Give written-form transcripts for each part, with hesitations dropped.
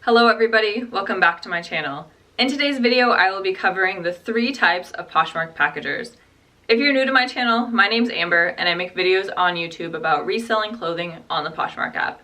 Hello everybody, welcome back to my channel. In today's video, I will be covering the 3 types of Poshmark packagers. If you're new to my channel, my name's Amber and I make videos on YouTube about reselling clothing on the Poshmark app.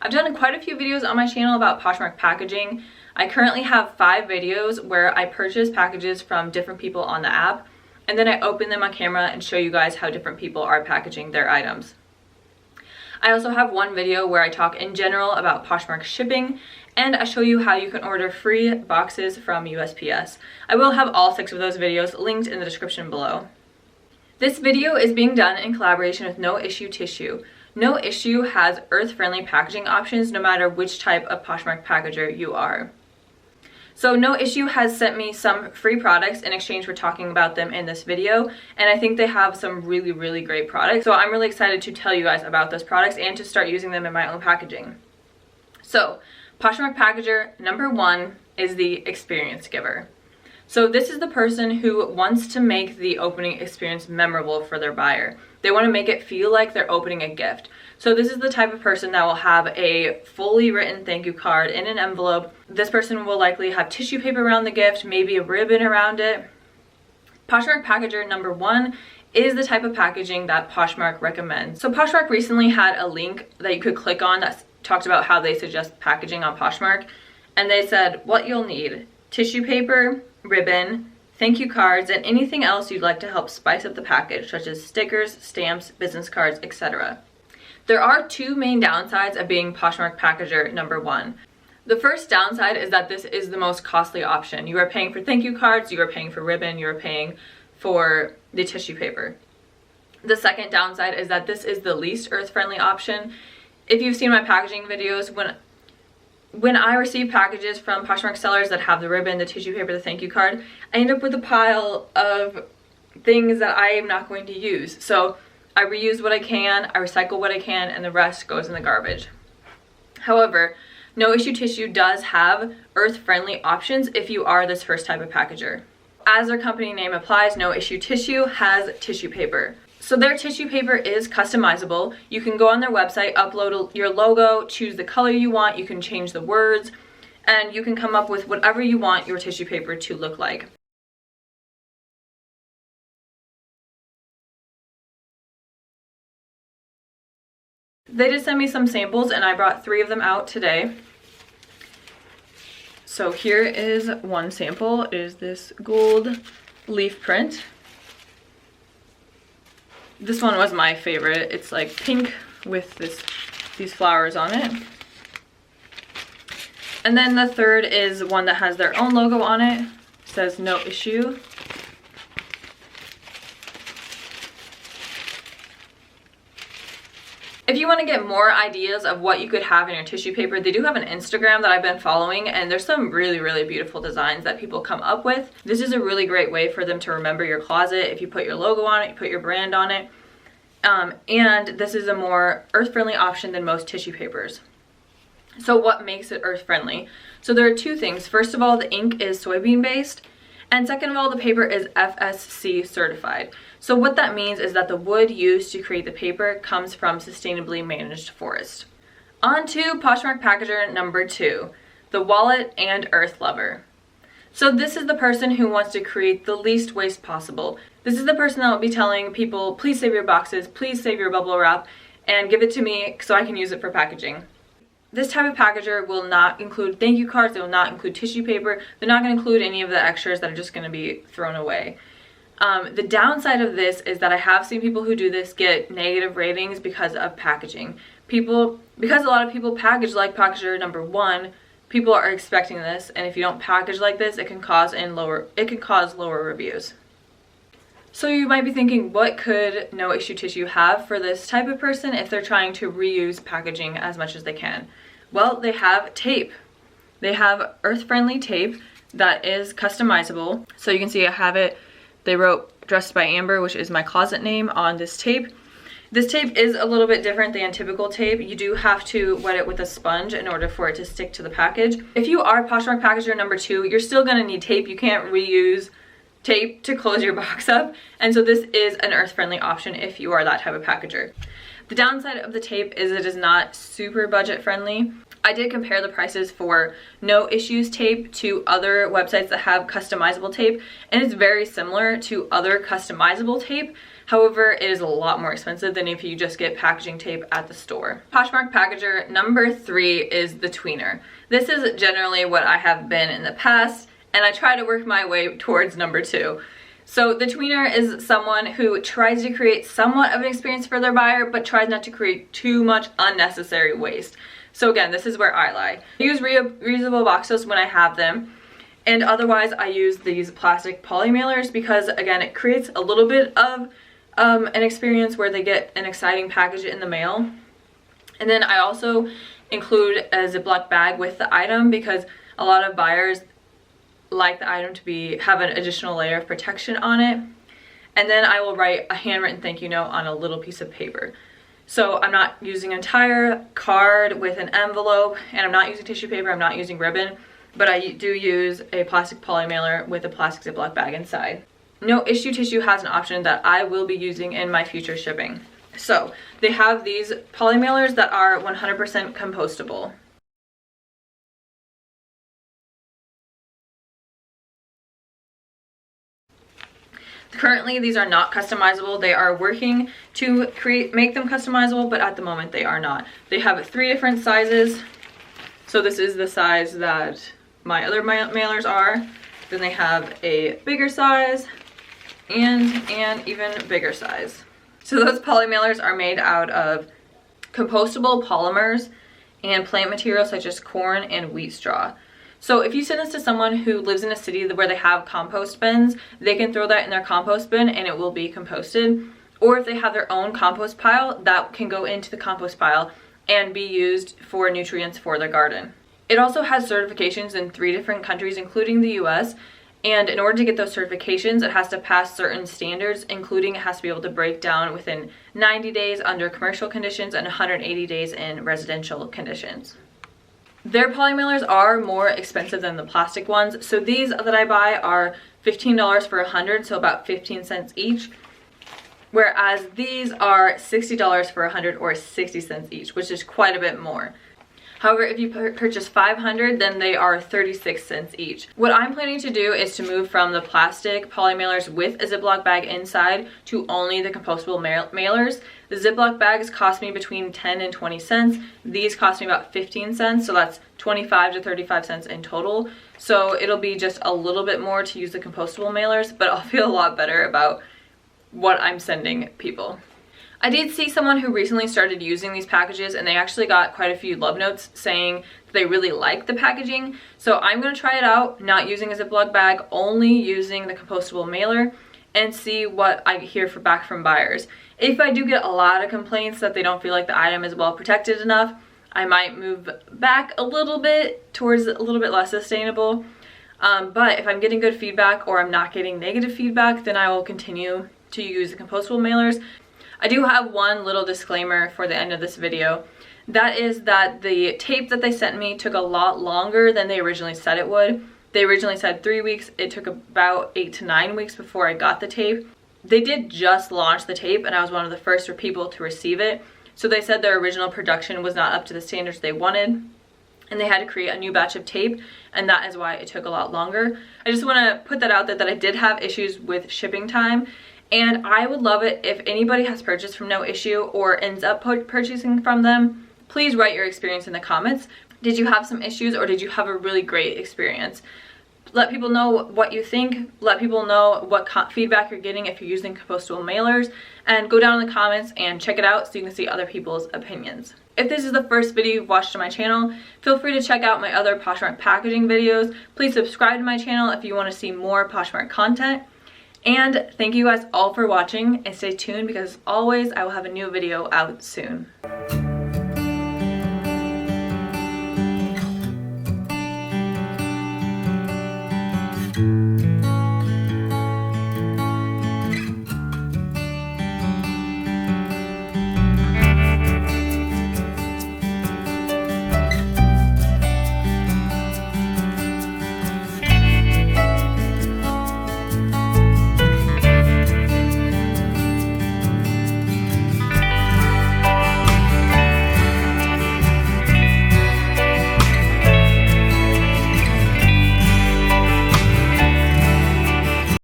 I've done quite a few videos on my channel about Poshmark packaging. I currently have 5 videos where I purchase packages from different people on the app, and then I open them on camera and show you guys how different people are packaging their items. I also have one video where I talk in general about Poshmark shipping, and I show you how you can order free boxes from USPS. I will have all 6 of those videos linked in the description below. This video is being done in collaboration with No Issue Tissue. No Issue has earth-friendly packaging options no matter which type of Poshmark packager you are. So No Issue has sent me some free products in exchange for talking about them in this video, and I think they have some really great products. So I'm really excited to tell you guys about those products and to start using them in my own packaging. So Poshmark packager number 1 is the experience giver. So this is the person who wants to make the opening experience memorable for their buyer. They want to make it feel like they're opening a gift. So this is the type of person that will have a fully written thank you card in an envelope. This person will likely have tissue paper around the gift, maybe a ribbon around it. Poshmark packager number 1 is the type of packaging that Poshmark recommends. So Poshmark recently had a link that you could click on that talked about how they suggest packaging on Poshmark, and they said what you'll need: tissue paper, ribbon, thank you cards, and anything else you'd like to help spice up the package, such as stickers, stamps, business cards, etc. There are 2 main downsides of being Poshmark packager number 1. The first downside is that this is the most costly option. You are paying for thank you cards, you are paying for ribbon, you are paying for the tissue paper. The second downside is that this is the least earth-friendly option. If you've seen my packaging videos, when I receive packages from Poshmark sellers that have the ribbon, the tissue paper, the thank you card, I end up with a pile of things that I am not going to use. So I reuse what I can, I recycle what I can, and the rest goes in the garbage. However, No Issue Tissue does have earth-friendly options if you are this first type of packager. As their company name implies, No Issue Tissue has tissue paper. So their tissue paper is customizable. You can go on their website, upload your logo, choose the color you want, you can change the words, and you can come up with whatever you want your tissue paper to look like. They did send me some samples and I brought 3 of them out today. So here is one sample. It is this gold leaf print. This one was my favorite. It's like pink with these flowers on it. And then the third is one that has their own logo on it. It says No Issue. If you want to get more ideas of what you could have in your tissue paper, they do have an Instagram that I've been following, and there's some really beautiful designs that people come up with. This is a really great way for them to remember your closet if you put your logo on it, you put your brand on it. And this is a more earth-friendly option than most tissue papers. So what makes it earth-friendly? So there are 2 things. First of all, the ink is soybean based. And second of all, the paper is FSC certified. So what that means is that the wood used to create the paper comes from sustainably managed forest. On to Poshmark packager number 2, the wallet and earth lover. So this is the person who wants to create the least waste possible. This is the person that will be telling people, please save your boxes, please save your bubble wrap, and give it to me so I can use it for packaging. This type of packager will not include thank you cards, they will not include tissue paper, they're not going to include any of the extras that are just going to be thrown away. The downside of this is that I have seen people who do this get negative ratings because of packaging. Because a lot of people package like packager number 1, people are expecting this, and if you don't package like this, it can cause lower reviews. So you might be thinking, what could No Issue Tissue have for this type of person if they're trying to reuse packaging as much as they can? Well, they have tape. They have earth-friendly tape that is customizable. So you can see I have it. They wrote DressedByAmber, which is my closet name, on this tape. This tape is a little bit different than typical tape. You do have to wet it with a sponge in order for it to stick to the package. If you are Poshmark packager number 2, you're still going to need tape. You can't reuse tape to close your box up, and so this is an earth-friendly option if you are that type of packager. The downside of the tape is it is not super budget friendly. I did compare the prices for no issues tape to other websites that have customizable tape, and it's very similar to other customizable tape. However, it is a lot more expensive than if you just get packaging tape at the store. Poshmark packager number 3 is the Tweener. This is generally what I have been in the past, and I try to work my way towards number 2. So the tweener is someone who tries to create somewhat of an experience for their buyer, but tries not to create too much unnecessary waste. So again, this is where I lie. I use reusable boxes when I have them, and otherwise I use these plastic poly mailers because again, it creates a little bit of an experience where they get an exciting package in the mail. And then I also include a Ziploc bag with the item because a lot of buyers like the item to have an additional layer of protection on it. And then I will write a handwritten thank you note on a little piece of paper. So I'm not using an entire card with an envelope, and I'm not using tissue paper, I'm not using ribbon, but I do use a plastic poly mailer with a plastic Ziploc bag inside. No issue tissue has an option that I will be using in my future shipping. So they have these poly mailers that are 100% compostable. Currently, these are not customizable. They are working to make them customizable, but at the moment they are not. They have 3 different sizes. So this is the size that my other mailers are. Then they have a bigger size and an even bigger size. So those poly mailers are made out of compostable polymers and plant materials such as corn and wheat straw. So if you send this to someone who lives in a city where they have compost bins, they can throw that in their compost bin and it will be composted. Or if they have their own compost pile, that can go into the compost pile and be used for nutrients for their garden. It also has certifications in 3 different countries, including the US. And in order to get those certifications, it has to pass certain standards, including it has to be able to break down within 90 days under commercial conditions and 180 days in residential conditions. Their poly mailers are more expensive than the plastic ones. So these that I buy are $15 for 100, so about 15 cents each. Whereas these are $60 for 100 or 60 cents each, which is quite a bit more. However, if you purchase 500, then they are 36 cents each. What I'm planning to do is to move from the plastic poly mailers with a Ziploc bag inside to only the compostable mailers. The Ziploc bags cost me between 10 and 20 cents. These cost me about 15 cents, so that's 25 to 35 cents in total. So it'll be just a little bit more to use the compostable mailers, but I'll feel a lot better about what I'm sending people. I did see someone who recently started using these packages, and they actually got quite a few love notes saying that they really like the packaging. So I'm going to try it out, not using a Ziploc bag, only using the compostable mailer, and see what I hear back from buyers. If I do get a lot of complaints that they don't feel like the item is well protected enough, I might move back a little bit towards a little bit less sustainable. But if I'm getting good feedback or I'm not getting negative feedback, then I will continue to use the compostable mailers. I do have one little disclaimer for the end of this video. That is that the tape that they sent me took a lot longer than they originally said it would. They originally said 3 weeks. It took about 8 to 9 weeks before I got the tape. They did just launch the tape, and I was one of the first people to receive it. So they said their original production was not up to the standards they wanted, and they had to create a new batch of tape, and that is why it took a lot longer. I just want to put that out there that I did have issues with shipping time. And I would love it if anybody has purchased from No Issue or ends up purchasing from them. Please write your experience in the comments. Did you have some issues, or did you have a really great experience? Let people know what you think. Let people know what feedback you're getting if you're using compostable mailers. And go down in the comments and check it out so you can see other people's opinions. If this is the first video you've watched on my channel, feel free to check out my other Poshmark packaging videos. Please subscribe to my channel if you want to see more Poshmark content. And thank you guys all for watching, and stay tuned because as always, I will have a new video out soon.